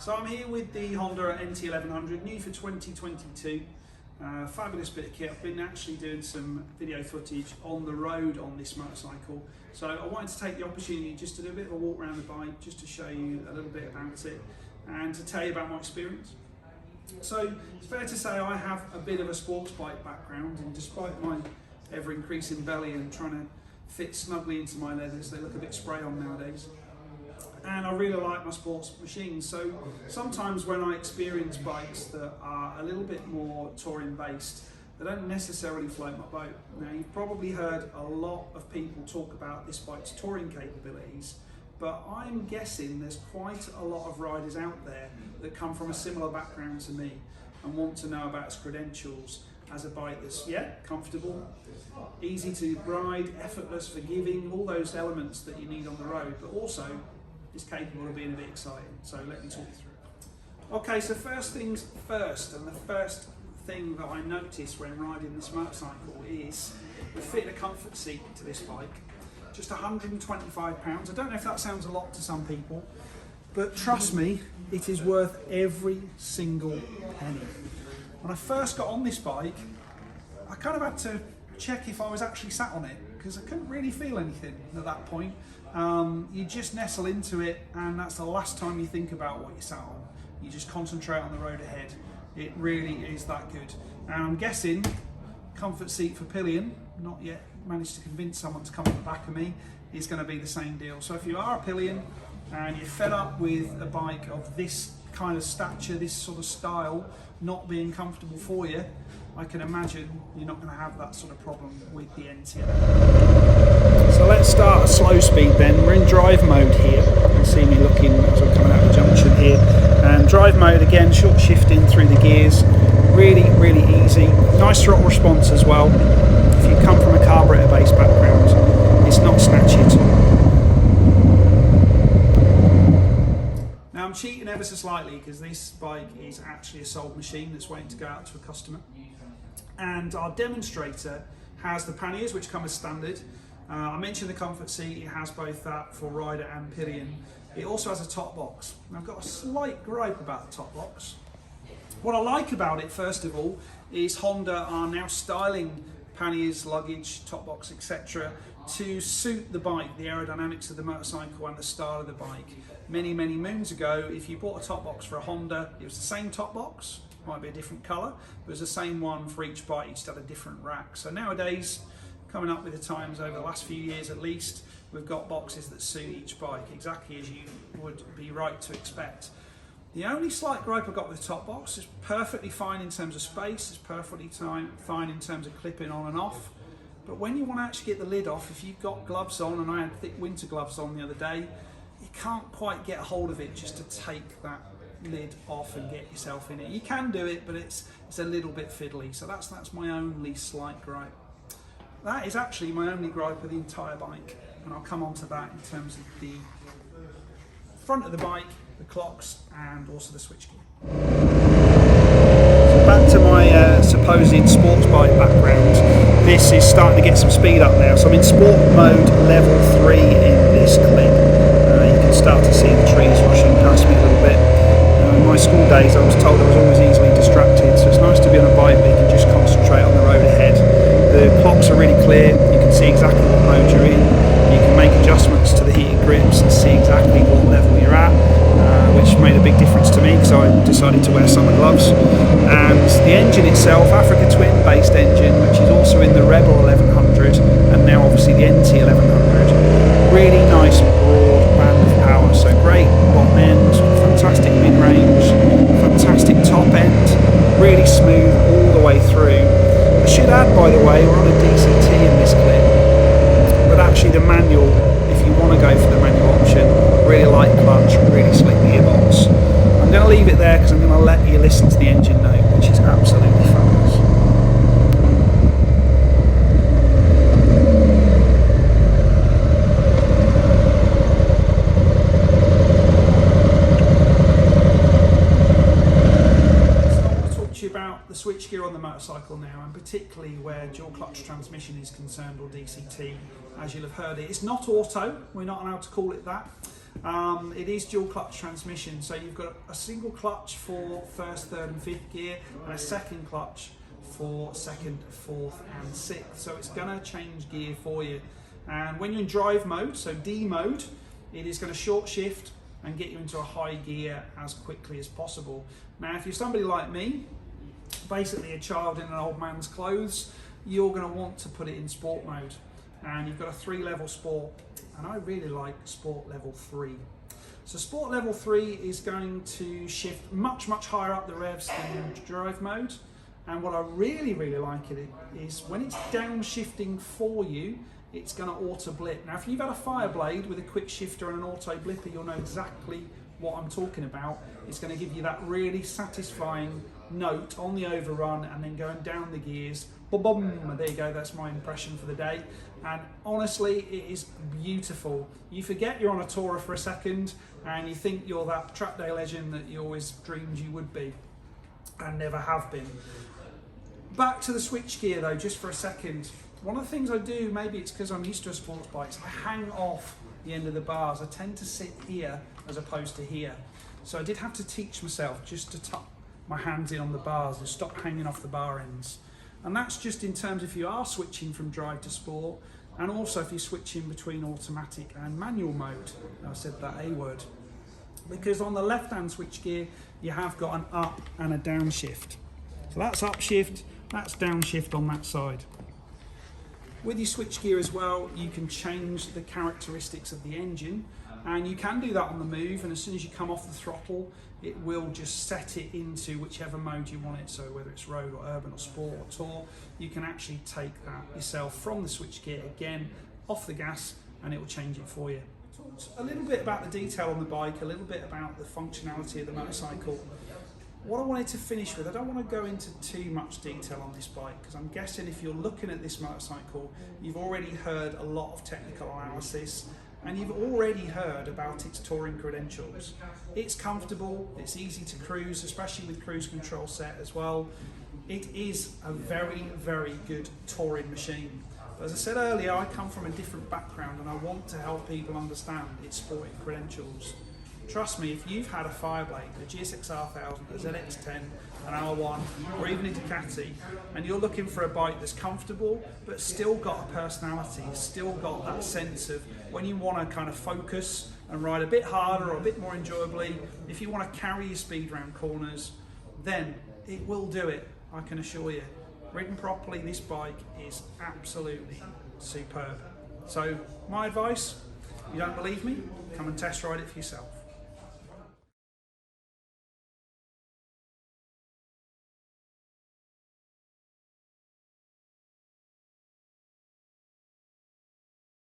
So I'm here with the Honda NT1100, new for 2022. Fabulous bit of kit. I've been actually doing some video footage on the road on this motorcycle. So I wanted to take the opportunity just to do a bit of a walk around the bike, just to show you a little bit about it and to tell you about my experience. So it's fair to say I have a bit of a sports bike background, and despite my ever increasing belly and trying to fit snugly into my leathers, they look a bit spray on nowadays. And I really like my sports machines, so sometimes when I experience bikes that are a little bit more touring based, they don't necessarily float my boat. Now, you've probably heard a lot of people talk about this bike's touring capabilities, but I'm guessing there's quite a lot of riders out there that come from a similar background to me and want to know about its credentials as a bike that's, comfortable, easy to ride, effortless, forgiving, all those elements that you need on the road, but also is capable of being a bit exciting. So let me talk you through it. Okay, so first things first, and the first thing that I noticed when riding this motorcycle is we fit a comfort seat to this bike. Just £125. I don't know if that sounds a lot to some people, but trust me, it is worth every single penny. When I first got on this bike, I kind of had to check if I was actually sat on it, because I couldn't really feel anything at that point. You just nestle into it, and that's the last time you think about what you sat on. You just concentrate on the road ahead. It really is that good. And I'm guessing comfort seat for pillion, not yet managed to convince someone to come on the back of me, is going to be the same deal. So if you are a pillion and you're fed up with a bike of this kind of stature, this sort of style, not being comfortable for you, I can imagine you're not going to have that sort of problem with the NT. So let's start at slow speed then. We're in drive mode here. You can see me looking as I'm coming out of the junction here. And drive mode again, short shifting through the gears. Really, really easy. Nice throttle response as well. If you come from a carburetor based background, it's not snatchy at all. Now I'm cheating ever so slightly because this bike is actually a sold machine that's waiting to go out to a customer. And our demonstrator has the panniers, which come as standard. I mentioned the comfort seat, it has both that for rider and pillion. It also has a top box. Now, I've got a slight gripe about the top box. What I like about it, first of all, is Honda are now styling panniers, luggage, top box, etc. to suit the bike, the aerodynamics of the motorcycle and the style of the bike. Many, many moons ago, if you bought a top box for a Honda, it was the same top box, might be a different colour, but it was the same one for each bike, you just had a different rack. So nowadays, coming up with the times over the last few years at least, we've got boxes that suit each bike, exactly as you would be right to expect. The only slight gripe I've got with the top box is perfectly fine in terms of space, it's perfectly fine in terms of clipping on and off, but when you want to actually get the lid off, if you've got gloves on, and I had thick winter gloves on the other day, you can't quite get a hold of it just to take that lid off and get yourself in it. You can do it, but it's a little bit fiddly, so that's my only slight gripe. That is actually my only gripe with the entire bike, and I'll come on to that in terms of the front of the bike, the clocks, and also the switchgear. So back to my supposed sports bike background, this is starting to get some speed up now. So I'm in sport mode level 3 in this clip. You can start to see the trees rushing past me a little bit. In my school days I was told I was always easily distracted, so it's nice to be on a bike where you can just concentrate on the road ahead. The clocks are really clear, you can see exactly what mode you're in, you can make adjustments to the heated grips and see exactly what level you're at, which made a big difference to me because I decided to wear summer gloves. And the engine itself, Africa Twin based engine, which is also in the Rebel 1100 and now obviously the NT1100. Really nice broad band of power, so great bottom end, fantastic mid-range, fantastic top end, really smooth all the way through. I should add, by the way, we're on a DCT in this clip, but actually the manual, if you want to go for the manual option, really light clutch, really slick gearbox. I'm going to leave it there because I'm going to let you listen to the engine note, which is absolutely fabulous. The switchgear on the motorcycle now, and particularly where dual clutch transmission is concerned, or DCT, as you'll have heard it. It's not auto, we're not allowed to call it that. It is dual clutch transmission, so you've got a single clutch for first, third and fifth gear, and a second clutch for second, fourth and sixth. So it's going to change gear for you. And when you're in drive mode, so D mode, it is going to short shift and get you into a high gear as quickly as possible. Now, if you're somebody like me, basically a child in an old man's clothes, you're going to want to put it in sport mode. And you've got a 3-level sport, and I really like sport level 3. So sport level 3 is going to shift much higher up the revs than drive mode. And what I really like it is when it's downshifting for you, it's going to auto blip. Now, if you've had a Fireblade with a quick shifter and an auto blipper, you'll know exactly what I'm talking about. It's going to give you that really satisfying note on the overrun and then going down the gears. Boom, there you go, that's my impression for the day. And honestly, it is beautiful. You forget you're on a tourer for a second and you think you're that track day legend that you always dreamed you would be and never have been. Back to the switch gear though, just for a second. One of the things I do, maybe it's because I'm used to a sports bike, is I hang off the end of the bars. I tend to sit here as opposed to here. So I did have to teach myself just to tuck my hands in on the bars and stop hanging off the bar ends. And that's just in terms if you are switching from drive to sport, and also if you're switching between automatic and manual mode. I said that A word. Because on the left-hand switch gear, you have got an up and a downshift. So that's upshift, that's downshift on that side. With your switch gear as well, you can change the characteristics of the engine, and you can do that on the move, and as soon as you come off the throttle, it will just set it into whichever mode you want it. So whether it's road or urban or sport or tour, you can actually take that yourself from the switch gear again, off the gas, and it will change it for you. Talked a little bit about the detail on the bike, a little bit about the functionality of the motorcycle. What I wanted to finish with, I don't want to go into too much detail on this bike because I'm guessing if you're looking at this motorcycle, you've already heard a lot of technical analysis and you've already heard about its touring credentials. It's comfortable, it's easy to cruise, especially with cruise control set as well. It is a very good touring machine. But as I said earlier, I come from a different background and I want to help people understand its sporting credentials. Trust me, if you've had a Fireblade, a GSX-R1000, a ZX-10, an R1, or even a Ducati, and you're looking for a bike that's comfortable, but still got a personality, still got that sense of when you want to kind of focus and ride a bit harder or a bit more enjoyably, if you want to carry your speed round corners, then it will do it, I can assure you. Ridden properly, this bike is absolutely superb. So, my advice, if you don't believe me, come and test ride it for yourself.